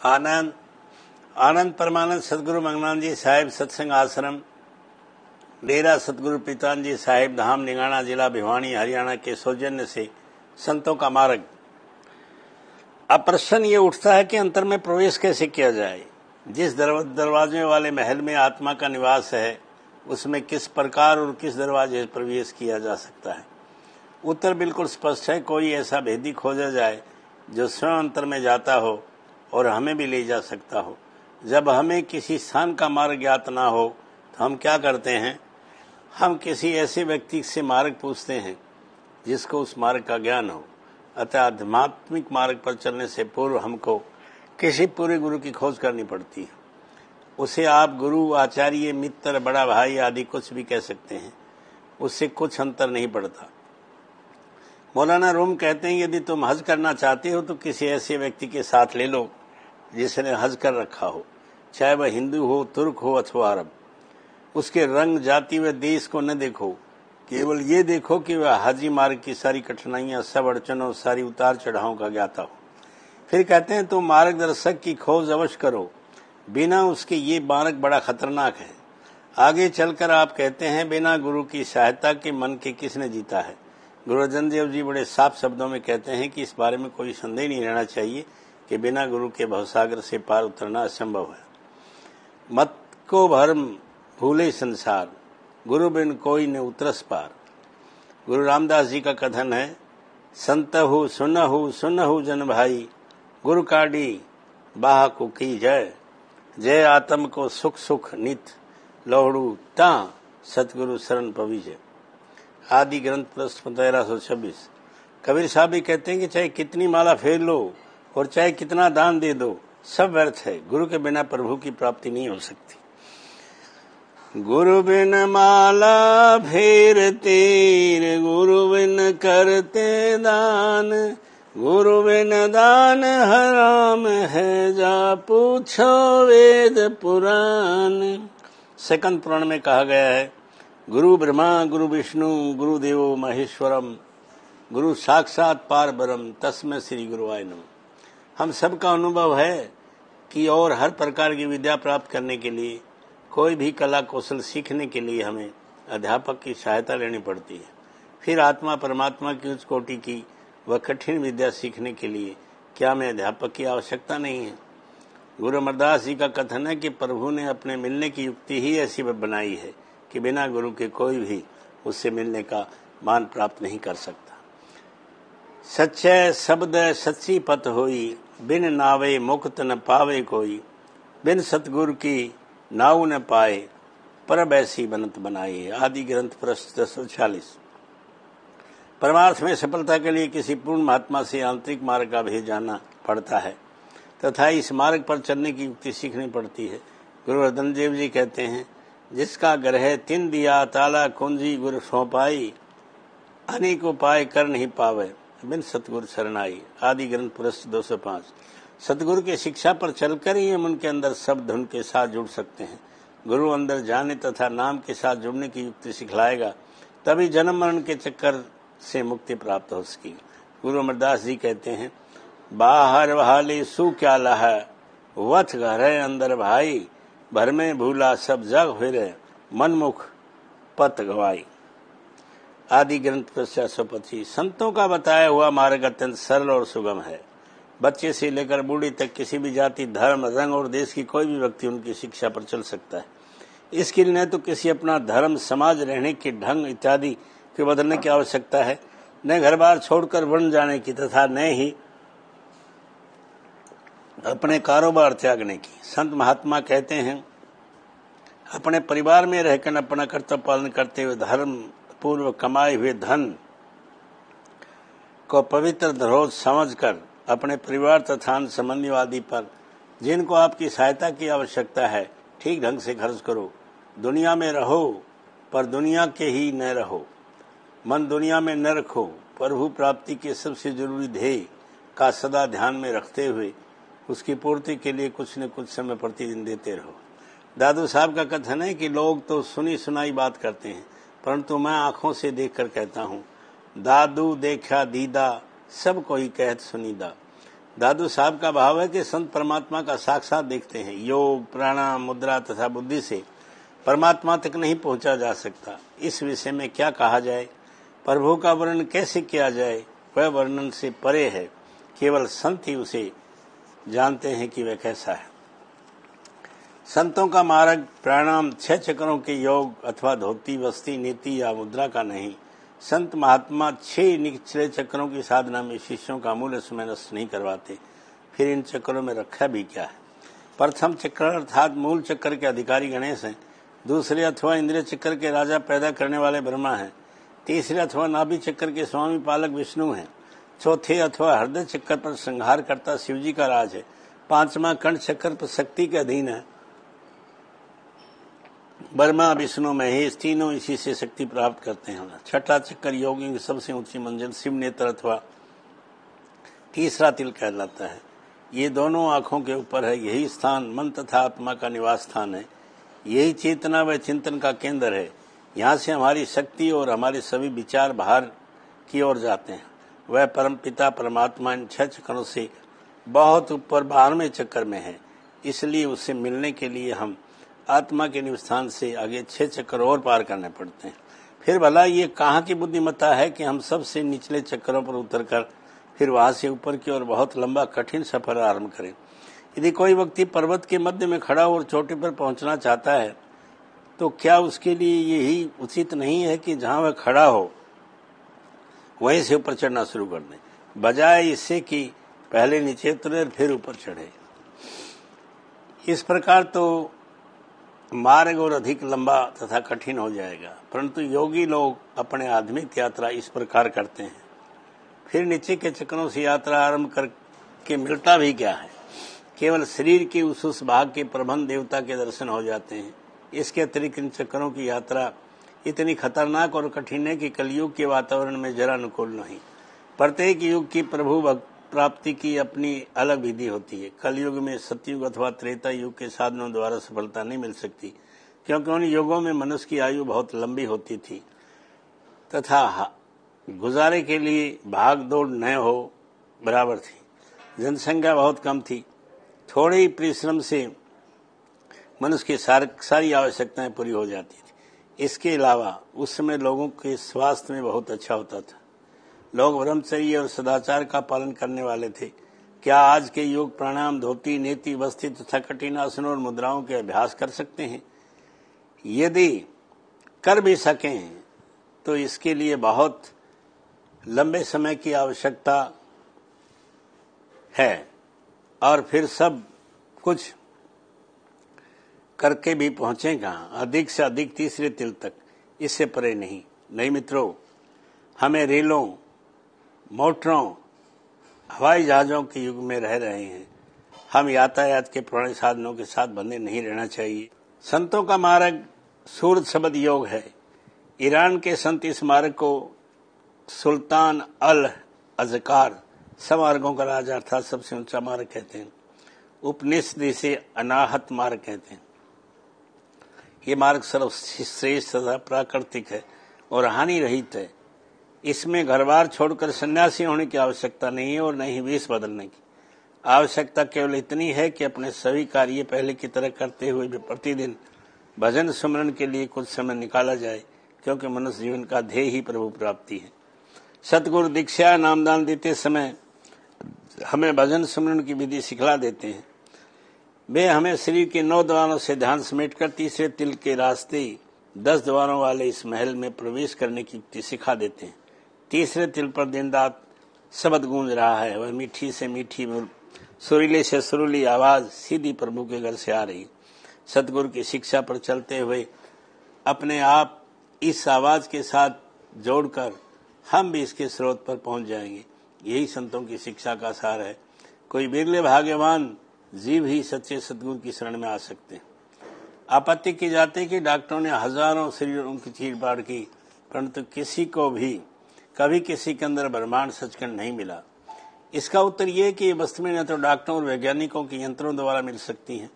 आनंद आनंद परमानंद सतगुरु मंगनानंद जी साहिब सत्संग आश्रम डेरा सतगुरु पीतान जी साहिब धाम निगाना जिला भिवानी हरियाणा के सौजन्य से संतों का मार्ग। अब प्रश्न ये उठता है कि अंतर में प्रवेश कैसे किया जाए। जिस दरवाजे वाले महल में आत्मा का निवास है उसमें किस प्रकार और किस दरवाजे से प्रवेश किया जा सकता है। उत्तर बिल्कुल स्पष्ट है। कोई ऐसा भेदी खोजा जाए जो स्वयं अंतर में जाता हो और हमें भी ले जा सकता हो। जब हमें किसी स्थान का मार्ग ज्ञात ना हो तो हम क्या करते हैं, हम किसी ऐसे व्यक्ति से मार्ग पूछते हैं जिसको उस मार्ग का ज्ञान हो। अतः आध्यात्मिक मार्ग पर चलने से पूर्व हमको किसी पूरे गुरु की खोज करनी पड़ती है। उसे आप गुरु, आचार्य, मित्र, बड़ा भाई आदि कुछ भी कह सकते हैं, उससे कुछ अंतर नहीं पड़ता। मौलाना रूम कहते हैं यदि तुम हज करना चाहते हो तो किसी ऐसे व्यक्ति के साथ ले लो जिसने हज कर रखा हो, चाहे वह हिंदू हो, तुर्क हो अथवा अरब। उसके रंग, जाति व देश को न देखो, केवल ये देखो कि वह हाजी मार्ग की सारी कठिनाइयां, सब अड़चनों, सारी उतार चढ़ावों का ज्ञाता हो। फिर कहते हैं तुम मार्गदर्शक की खोज अवश्य करो, बिना उसके ये मार्ग बड़ा खतरनाक है। आगे चलकर आप कहते हैं बिना गुरु की सहायता के मन के किसने जीता है। गुरु अर्जन देव जी बड़े साफ शब्दों में कहते हैं कि इस बारे में कोई संदेह नहीं रहना चाहिए कि बिना गुरु के भवसागर से पार उतरना असंभव है। मत को भरम भूले संसार, गुरु बिन कोई न उतरस पार। गुरु रामदास जी का कथन है, संतहु सुनहु जन भाई, गुरु काडी बाह को की जय। जय आत्म को सुख सुख नित, लोहड़ू ता सतगुरु शरण पविजय। आदि ग्रंथ प्रश्न 1326। कबीर साहब भी कहते हैं कि चाहे कितनी माला फेर लो और चाहे कितना दान दे दो, सब व्यर्थ है। गुरु के बिना प्रभु की प्राप्ति नहीं हो सकती। गुरु बिन माला फेर तीर, गुरु बिन करते दान, गुरु बिन दान हराम है, जा पूछो वेद पुराण। सेकंड पुराण में कहा गया है, गुरु ब्रह्मा गुरु विष्णु गुरु देवो महेश्वरम, गुरु साक्षात पार ब्रह्म, तस्मै श्री गुरुवाय नमः। हम सबका अनुभव है कि और हर प्रकार की विद्या प्राप्त करने के लिए, कोई भी कला कौशल सीखने के लिए हमें अध्यापक की सहायता लेनी पड़ती है। फिर आत्मा परमात्मा की उच्च कोटि की वह कठिन विद्या सीखने के लिए क्या हमें अध्यापक की आवश्यकता नहीं है। गुरु अमरदास जी का कथन है कि प्रभु ने अपने मिलने की युक्ति ही ऐसी बनाई है कि बिना गुरु के कोई भी उससे मिलने का मान प्राप्त नहीं कर सकता। सच्चे शब्द सच्ची पत होई, बिन नावे मुक्त न पावे कोई। बिन सतगुरु की नाव न पाए, परब ऐसी बनत बनाई। आदि ग्रंथ प्रश्न 1046। परमार्थ में सफलता के लिए किसी पूर्ण महात्मा से आंतरिक मार्ग का भेद जाना पड़ता है तथा इस मार्ग पर चलने की युक्ति सीखनी पड़ती है। गुरु अर्जन देव जी कहते हैं, जिसका ग्रह तिन दिया ताला कुंजी गुरु सौंपाई, अनेक उपाय कर नहीं पावे, बिन सतगुरु शरणाई। आदि ग्रंथ प्रश्न 205। सतगुरु की शिक्षा पर चलकर ही हम उनके अंदर शब्द धुन के साथ जुड़ सकते हैं। गुरु अंदर जाने तथा नाम के साथ जुड़ने की युक्ति सिखलाएगा, तभी जन्म मरण के चक्कर से मुक्ति प्राप्त हो सकेगी। गुरु अमरदास जी कहते हैं, बाहर वाले सु क्या लहा, वथ घर अंदर भाई, भर में भूला सब जग फिरे, मनमुख पत गवाई। आदि ग्रंथ 425। संतों का बताया हुआ मार्ग अत्यंत सरल और सुगम है। बच्चे से लेकर बूढ़ी तक किसी भी जाति, धर्म, रंग और देश की कोई भी व्यक्ति उनकी शिक्षा पर चल सकता है। इसके लिए न तो किसी अपना धर्म, समाज, रहने के ढंग इत्यादि के बदलने की आवश्यकता है, न घर बार छोड़कर वन जाने की, तथा न ही अपने कारोबार त्यागने की। संत महात्मा कहते हैं, अपने परिवार में रहकर अपना कर्तव्य पालन करते हुए धर्म पूर्व कमाए हुए धन को पवित्र धरोहर समझकर अपने परिवार तथा संबंधी आदि पर जिनको आपकी सहायता की आवश्यकता है ठीक ढंग से खर्च करो। दुनिया में रहो पर दुनिया के ही न रहो, मन दुनिया में न रखो। प्रभु प्राप्ति के सबसे जरूरी ध्येय का सदा ध्यान में रखते हुए उसकी पूर्ति के लिए कुछ न कुछ समय प्रतिदिन देते रहो। दादू साहब का कथन है कि लोग तो सुनी सुनाई बात करते हैं, परंतु मैं आंखों से देखकर कहता हूँ, दादू देखा दीदा सब कोई कहत सुनीदा। दादू साहब का भाव है कि संत परमात्मा का साक्षात देखते हैं। योग, प्राणायाम, मुद्रा तथा बुद्धि से परमात्मा तक नहीं पहुंचा जा सकता। इस विषय में क्या कहा जाए, प्रभु का वर्णन कैसे किया जाए, वह वर्णन से परे है। केवल संत ही उसे जानते हैं कि वह कैसा है। संतों का मार्ग प्राणायाम, 6 चक्रों के योग अथवा धोती, वस्ती, नीति या मुद्रा का नहीं। संत महात्मा 6 निचले चक्रों की साधना में शिष्यों का मूल्य समय नष्ट नहीं करवाते। फिर इन चक्रों में रखा भी क्या है। प्रथम चक्र अर्थात मूल चक्र के अधिकारी गणेश हैं। दूसरे अथवा इंद्रिय चक्र के राजा पैदा करने वाले ब्रह्मा हैं। तीसरे अथवा नाभि चक्र के स्वामी पालक विष्णु हैं। चौथे अथवा हृदय चक्र पर संहार करता शिवजी का राज है। 5वां कंठ चक्र पर शक्ति के अधीन है। ब्रह्मा, विष्णु, महेश तीनों इसी से शक्ति प्राप्त करते हैं। 6ठा चक्कर योगियों की सबसे ऊंची मंजिल शिव नेत्र अथवा तीसरा तिल कहलाता है। ये दोनों आंखों के ऊपर है। यही स्थान मन तथा आत्मा का निवास स्थान है। यही चेतना व चिंतन का केंद्र है। यहाँ से हमारी शक्ति और हमारे सभी विचार बाहर की ओर जाते हैं। वह परम पिता परमात्मा इन 6 चक्रों से बहुत ऊपर 12वें चक्कर में है। इसलिए उससे मिलने के लिए हम आत्मा के निवस्थान से आगे 6 चक्कर और पार करने पड़ते हैं। फिर भला ये कहाँ की बुद्धिमत्ता है कि हम सबसे निचले चक्करों पर उतरकर फिर वहां से ऊपर की ओर बहुत लंबा कठिन सफर आरंभ करें। यदि कोई व्यक्ति पर्वत के मध्य में खड़ा और चोटी पर पहुंचना चाहता है तो क्या उसके लिए यही उचित नहीं है कि जहां वह खड़ा हो वहीं से ऊपर चढ़ना शुरू कर दें, बजाय इससे कि पहले नीचे उतरे और फिर ऊपर चढ़े। इस प्रकार तो मार्ग और अधिक लंबा तथा कठिन हो जाएगा। परंतु योगी लोग अपने आध्यात्मिक यात्रा इस प्रकार करते हैं। फिर नीचे के चक्रों से यात्रा आरंभ करके मिलता भी क्या है, केवल शरीर के उस भाग के प्रबंध देवता के दर्शन हो जाते हैं। इसके अतिरिक्त इन चक्रों की यात्रा इतनी खतरनाक और कठिन है कि कलयुग के वातावरण में जरा अनुकूल नहीं। प्रत्येक युग की प्रभु प्राप्ति की अपनी अलग विधि होती है। कलयुग में सतयुग अथवा त्रेता युग के साधनों द्वारा सफलता नहीं मिल सकती, क्योंकि उन युगों में मनुष्य की आयु बहुत लंबी होती थी तथा गुजारे के लिए भाग दौड़ न हो बराबर थी। जनसंख्या बहुत कम थी। थोड़े ही परिश्रम से मनुष्य की सारी आवश्यकताएं पूरी हो जाती थी। इसके अलावा उस समय लोगों के स्वास्थ्य में बहुत अच्छा होता था। लोग ब्रह्मचर्य और सदाचार का पालन करने वाले थे। क्या आज के योग प्राणायाम, धोती, नीति, वस्ती तथा कठिन आसनों और मुद्राओं के अभ्यास कर सकते हैं? यदि कर भी सकें तो इसके लिए बहुत लंबे समय की आवश्यकता है और फिर सब कुछ करके भी पहुंचे कहाँ? अधिक से अधिक तीसरे तिल तक, इससे परे नहीं। नहीं मित्रों, हमें रेलों, मोटरों, हवाई जहाजों के युग में रह रहे हैं। हम यातायात के पुराने साधनों के साथ बंधे नहीं रहना चाहिए। संतों का मार्ग सूरत शब्द योग है। ईरान के संत इस मार्ग को सुल्तान अल अज़कार, सब मार्गों का राजा अर्थात सबसे ऊंचा मार्ग कहते हैं। उपनिषद इसे अनाहत मार्ग कहते हैं। ये मार्ग सर्वश्रेष्ठ तथा प्राकृतिक है और हानि रहित है। इसमें घरबार छोड़कर सन्यासी होने की आवश्यकता नहीं है और न ही वेश बदलने की। आवश्यकता केवल इतनी है कि अपने सभी कार्य पहले की तरह करते हुए भी प्रतिदिन भजन सुमरन के लिए कुछ समय निकाला जाए, क्योंकि मनुष्य जीवन का ध्येय ही प्रभु प्राप्ति है। सतगुरु दीक्षा नामदान देते समय हमें भजन सुमरन की विधि सिखला देते हैं। वे हमें शरीर के 9 द्वारों से ध्यान समेटकर तीसरे तिल के रास्ते 10 द्वारों वाले इस महल में प्रवेश करने की युक्ति सिखा देते हैं। तीसरे तिल पर दिन रात शब्द गूंज रहा है। वह मीठी से मीठी, सुरीले से सुरीली आवाज सीधी प्रभु के घर से आ रही। सतगुरु की शिक्षा पर चलते हुए अपने आप इस आवाज के साथ जोड़कर हम भी इसके स्रोत पर पहुंच जाएंगे। यही संतों की शिक्षा का सार है। कोई बिरले भाग्यवान जीव ही सच्चे सतगुरु की शरण में आ सकते हैं। आपत्ति की जाती है कि डॉक्टरों ने हजारों शरीरों की चीरफाड़ की, परंतु किसी को भी कभी किसी के अंदर ब्रह्मांड सचखंड नहीं मिला। इसका उत्तर यह है कि ये वस्तुएं न तो डॉक्टरों और वैज्ञानिकों के यंत्रों द्वारा मिल सकती हैं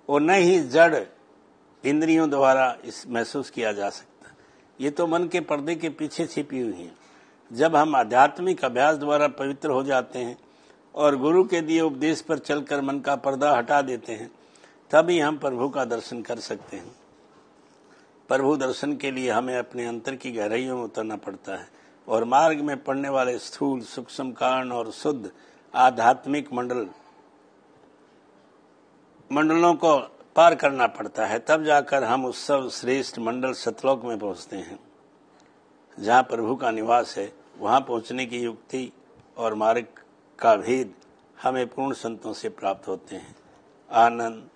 और न ही जड़ इंद्रियों द्वारा इस महसूस किया जा सकता। ये तो मन के पर्दे के पीछे छिपी हुई हैं। जब हम आध्यात्मिक अभ्यास द्वारा पवित्र हो जाते हैं और गुरु के दिए उपदेश पर चलकर मन का पर्दा हटा देते हैं, तभी हम प्रभु का दर्शन कर सकते हैं। प्रभु दर्शन के लिए हमें अपने अंतर की गहराइयों में उतरना पड़ता है और मार्ग में पड़ने वाले स्थूल, सूक्ष्म कारण और शुद्ध आध्यात्मिक मंडलों को पार करना पड़ता है। तब जाकर हम उस सब श्रेष्ठ मंडल सतलोक में पहुंचते हैं जहां प्रभु का निवास है। वहां पहुंचने की युक्ति और मार्ग का भेद हमें पूर्ण संतों से प्राप्त होते हैं। आनंद